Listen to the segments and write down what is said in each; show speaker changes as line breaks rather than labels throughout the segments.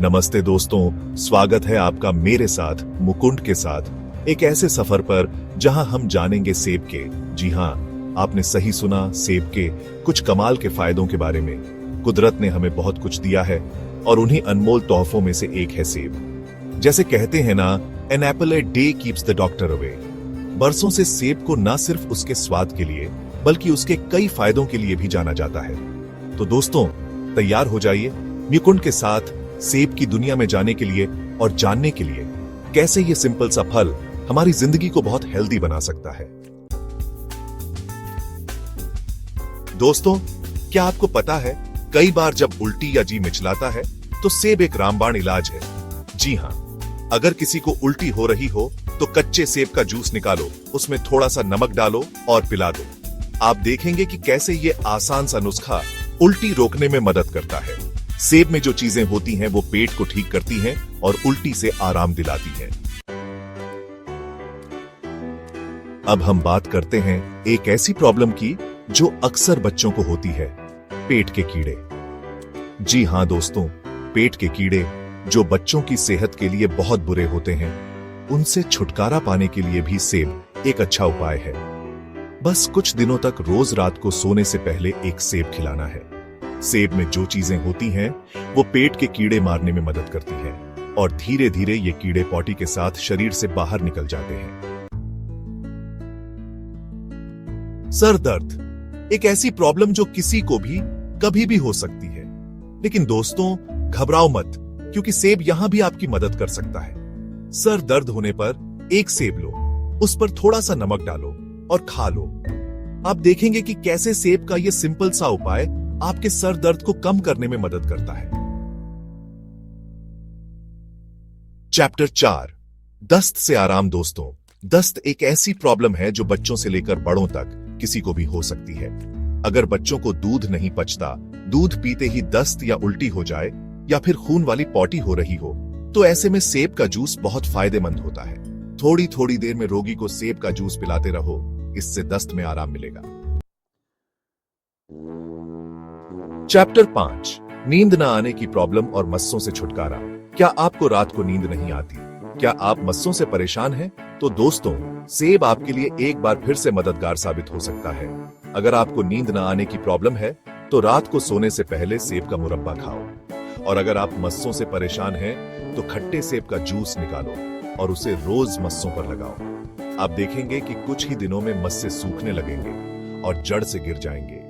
नमस्ते दोस्तों, स्वागत है आपका मेरे साथ मुकुंद के साथ एक ऐसे सफर पर जहां हम जानेंगे सेब के, जी हां, आपने सही सुना, सेब के कुछ कमाल के फायदों के बारे में। कुदरत ने हमें बहुत कुछ दिया है और उन्हीं अनमोल तोहफों में से एक है सेब। जैसे कहते हैं ना, an apple a day keeps the doctor away. बरसों से सेब को न सिर्फ उसके स्वाद के लिए बल्कि उसके कई फायदों के लिए भी जाना जाता है। तो दोस्तों, तैयार हो जाइए मुकुंद के साथ सेब की दुनिया में जाने के लिए और जानने के लिए कैसे ये सिंपल सा फल हमारी जिंदगी को बहुत हेल्दी बना सकता है। दोस्तों, क्या आपको पता है, कई बार जब उल्टी या जी मिचलाता है तो सेब एक रामबाण इलाज है। जी हां, अगर किसी को उल्टी हो रही हो तो कच्चे सेब का जूस निकालो, उसमें थोड़ा सा नमक डालो और पिला दो। आप देखेंगे कि कैसे ये आसान सा नुस्खा उल्टी रोकने में मदद करता है। सेब में जो चीजें होती हैं वो पेट को ठीक करती हैं और उल्टी से आराम दिलाती हैं। अब हम बात करते हैं एक ऐसी प्रॉब्लम की जो अक्सर बच्चों को होती है, पेट के कीड़े। जी हां दोस्तों, पेट के कीड़े जो बच्चों की सेहत के लिए बहुत बुरे होते हैं, उनसे छुटकारा पाने के लिए भी सेब एक अच्छा उपाय है। बस कुछ दिनों तक रोज रात को सोने से पहले एक सेब खिलाना है। सेब में जो चीजें होती हैं वो पेट के कीड़े मारने में मदद करती हैं और धीरे धीरे ये कीड़े पॉटी के साथ शरीर से बाहर निकल जाते हैं। सर दर्द एक ऐसी प्रॉब्लम जो किसी को भी कभी भी हो सकती है, लेकिन दोस्तों घबराओ मत, क्योंकि सेब यहां भी आपकी मदद कर सकता है। सर दर्द होने पर एक सेब लो, उस पर थोड़ा सा नमक डालो और खा लो। आप देखेंगे कि कैसे सेब का यह सिंपल सा उपाय आपके सर दर्द को कम करने में मदद करता है। चैप्टर 4, दस्त से आराम। दोस्तों, दस्त एक ऐसी प्रॉब्लम है जो बच्चों से लेकर बड़ों तक किसी को भी हो सकती है। अगर बच्चों को दूध नहीं पचता, दूध पीते ही दस्त या उल्टी हो जाए या फिर खून वाली पॉटी हो रही हो, तो ऐसे में सेब का जूस बहुत फायदेमंद होता है। थोड़ी थोड़ी देर में रोगी को सेब का जूस पिलाते रहो, इससे दस्त में आराम मिलेगा। चैप्टर 5, नींद न आने की प्रॉब्लम और मस्सों से छुटकारा। क्या आपको रात को नींद नहीं आती? क्या आप मस्सों से परेशान हैं? तो दोस्तों, सेब आपके लिए एक बार फिर से मददगार साबित हो सकता है। अगर आपको नींद न आने की प्रॉब्लम है तो रात को सोने से पहले सेब का मुरब्बा खाओ, और अगर आप मस्सों से परेशान हैं तो खट्टे सेब का जूस निकालो और उसे रोज मस्सों पर लगाओ। आप देखेंगे कि कुछ ही दिनों में मस्से सूखने लगेंगे और जड़ से गिर जाएंगे।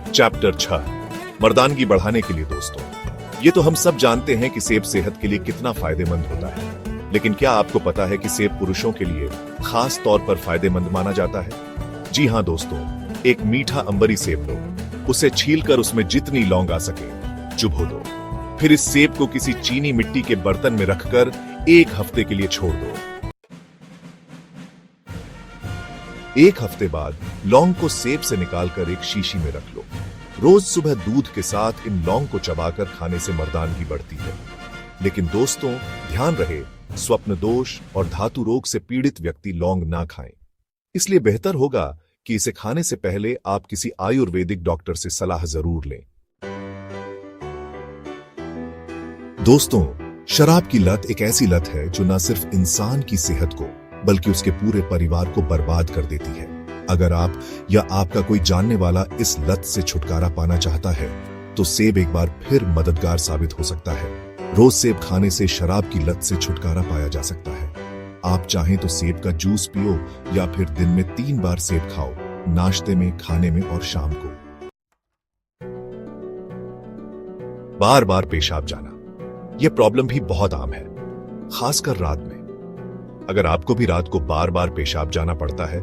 चैप्टर 6, मर्दानगी बढ़ाने के लिए। दोस्तों, ये तो हम सब जानते हैं कि सेब सेहत के लिए कितना फायदेमंद होता है, लेकिन क्या आपको पता है कि सेब पुरुषों के लिए खास तौर पर फायदेमंद माना जाता है? जी हां दोस्तों, एक मीठा अंबरी सेब लो, उसे छीलकर उसमें जितनी लौंग आ सके चुभो दो, फिर इस सेब को किसी चीनी मिट्टी के बर्तन में रखकर 1 हफ्ते के लिए छोड़ दो। 1 हफ्ते बाद लौंग को सेब से निकालकर एक शीशी में रख लो। रोज सुबह दूध के साथ इन लौंग को चबाकर खाने से मर्दानगी बढ़ती है। लेकिन दोस्तों, ध्यान रहे, स्वप्न दोष और धातु रोग से पीड़ित व्यक्ति लौंग ना खाएं। इसलिए बेहतर होगा कि इसे खाने से पहले आप किसी आयुर्वेदिक डॉक्टर से सलाह जरूर लें। दोस्तों, शराब की लत एक ऐसी लत है जो न सिर्फ इंसान की सेहत को बल्कि उसके पूरे परिवार को बर्बाद कर देती है। अगर आप या आपका कोई जानने वाला इस लत से छुटकारा पाना चाहता है तो सेब एक बार फिर मददगार साबित हो सकता है। रोज सेब खाने से शराब की लत से छुटकारा पाया जा सकता है। आप चाहें तो सेब का जूस पियो या फिर दिन में 3 बार सेब खाओ, नाश्ते में, खाने में और शाम को। बार बार पेशाब जाना, यह प्रॉब्लम भी बहुत आम है, खासकर रात में। अगर आपको भी रात को बार बार पेशाब जाना पड़ता है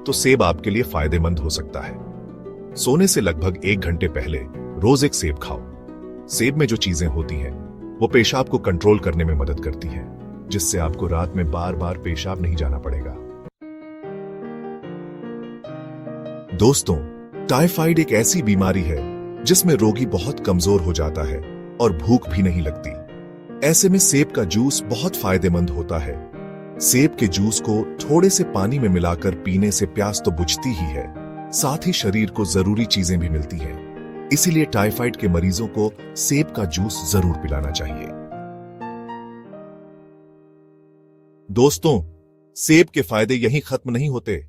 तो सेब आपके लिए फायदेमंद हो सकता है। सोने से लगभग 1 घंटे पहले रोज एक सेब खाओ। सेब में जो चीजें होती हैं वो पेशाब को कंट्रोल करने में मदद करती हैं, जिससे आपको रात में बार बार पेशाब नहीं जाना पड़ेगा। दोस्तों, टाइफाइड एक ऐसी बीमारी है जिसमें रोगी बहुत कमजोर हो जाता है और भूख भी नहीं लगती। ऐसे में सेब का जूस बहुत फायदेमंद होता है। सेब के जूस को थोड़े से पानी में मिलाकर पीने से प्यास तो बुझती ही है, साथ ही शरीर को जरूरी चीजें भी मिलती हैं। इसीलिए टाइफाइड के मरीजों को सेब का जूस जरूर पिलाना चाहिए। दोस्तों, सेब के फायदे यहीं खत्म नहीं होते।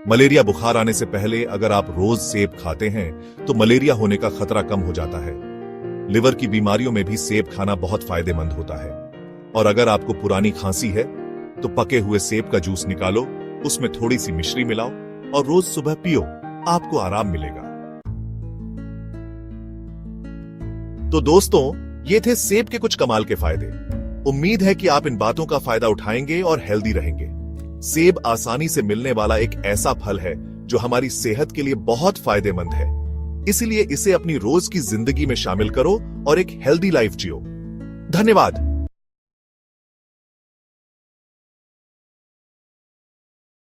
मलेरिया बुखार आने से पहले अगर आप रोज सेब खाते हैं तो मलेरिया होने का खतरा कम हो जाता है। लिवर की बीमारियों में भी सेब खाना बहुत फायदेमंद होता है। और अगर आपको पुरानी खांसी है तो पके हुए सेब का जूस निकालो, उसमें थोड़ी सी मिश्री मिलाओ और रोज सुबह पियो, आपको आराम मिलेगा। तो दोस्तों, ये थे सेब के कुछ कमाल के फायदे। उम्मीद है कि आप इन बातों का फायदा उठाएंगे और हेल्दी रहेंगे। सेब आसानी से मिलने वाला एक ऐसा फल है जो हमारी सेहत के लिए बहुत फायदेमंद है। इसलिए इसे अपनी रोज की जिंदगी में शामिल करो और एक हेल्दी लाइफ जियो। धन्यवाद।